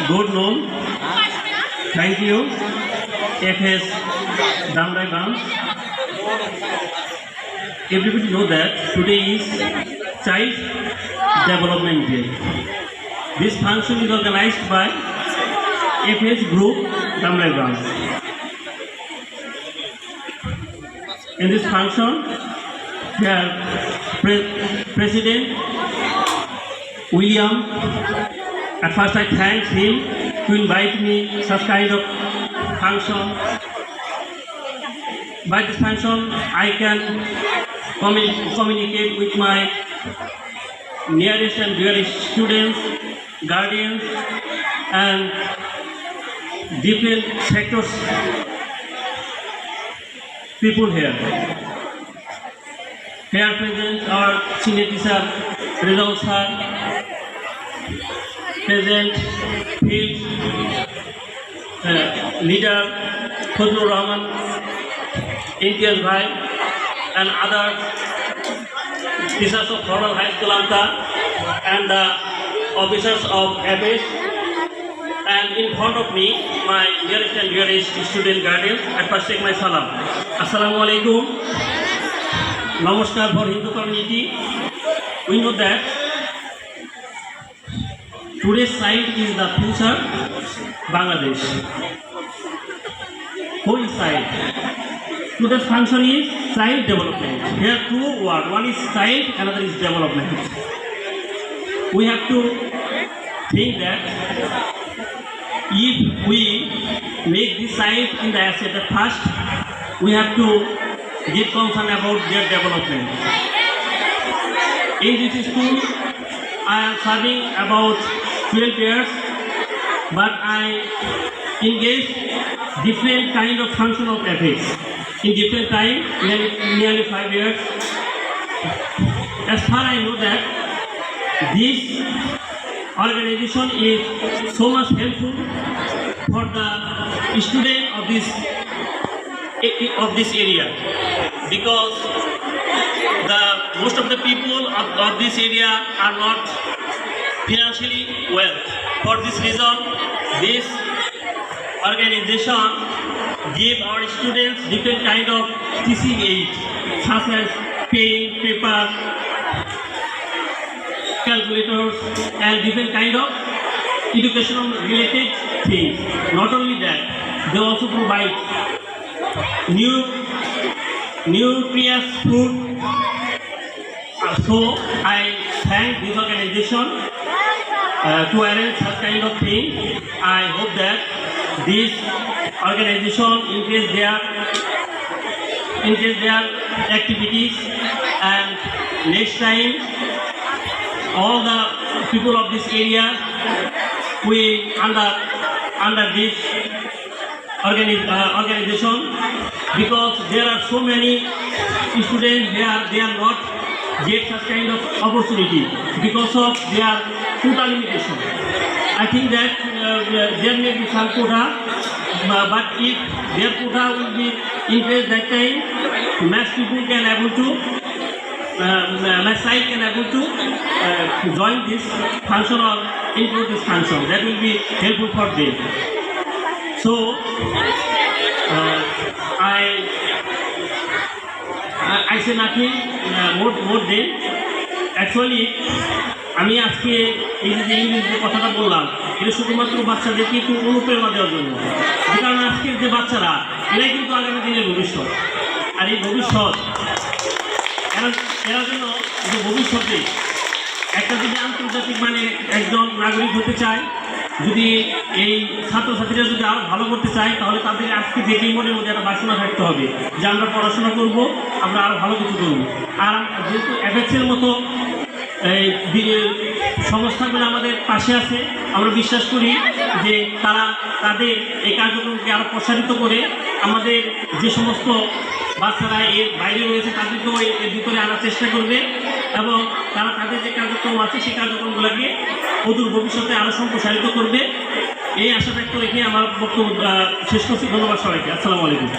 Good noon. Thank you. FS Damrai Branch. Everybody know that today is Child Development Day. This function is organized by FS Group Damrai Branch. In this function, we have President William. At first, I thank him to invite me such kind of function. By this function, I can communicate with my nearest and dearest students, guardians, and different sectors people here. Here present our senior teacher, Rizal sir, present field leader, Fazlur Rahman, Imtiaz Bhai, and other teachers of Formal High School Anta, and the officers of FS. And in front of me, my dearest and dearest student guardians. I first take my salam. Assalamu alaikum. Namaskar for Hindu community. We know that today's child is the future Bangladesh. Who is child? Today's function is child development. Here are two words. One is child, another is development. We have to think that if we make this child in the asset at first, we have to give concern about their development. In this school, I am serving about 12 years, but I engage different kind of function of ethics in different time, nearly 5 years. As far I know that this organization is so much helpful for the student of this area, because most of the people of this area are not financially well. For this reason, this organization give our students different kind of teaching aid, such as pen, paper, calculators, and different kind of educational related things. Not only that, they also provide nutritious food. So I thank this organization to arrange such kind of thing. I hope that this organization increase their activities, and next time all the people of this area we under this organization, because there are so many students here, they are not get such kind of opportunity because of their quota limitation. I think that there may be some quota, but if their quota will be increased that time, mass people can able to mass side can able to join this function or include this function. That will be helpful for them. So I say nothing more than actually আমি আজকে এই যে ইংরেজিতে কথাটা বললাম, এটা শুধুমাত্র বাচ্চাদেরকে একটু অনুপ্রেরণা দেওয়ার জন্য। কারণ আজকের যে বাচ্চারা, এরাই কিন্তু আগামী দিনের ভবিষ্যৎ। আর এই ভবিষ্যৎ এরা যেন যে ভবিষ্যতে একটা যদি আন্তর্জাতিক মানে একজন নাগরিক হতে চায়, যদি এই ছাত্রছাত্রীরা যদি আরও ভালো করতে চায়, তাহলে তাদের আজকে দেখেই মনের মধ্যে একটা বাসনা থাকতে হবে যে আমরা পড়াশোনা করব, আমরা আরও ভালো কিছু করব। আর যেহেতু এফএক্সের মতো এই সংস্থাগুলো আমাদের পাশে আছে, আমরা বিশ্বাস করি যে তারা তাদের এই কার্যক্রমকে আরও প্রসারিত করে আমাদের যে সমস্ত বাচ্চারা এর বাইরে রয়েছে তাদেরকেও এর ভিতরে আনার চেষ্টা করবে, এবং তারা তাদের যে কার্যক্রম আছে সেই কার্যক্রমগুলোকে অদূর ভবিষ্যতে আরও সম্প্রসারিত করবে। এই আশা ব্যক্ত রেখে আমার বক্তব্য শেষ করছি। ধন্যবাদ সবাইকে। আসসালামু আলাইকুম।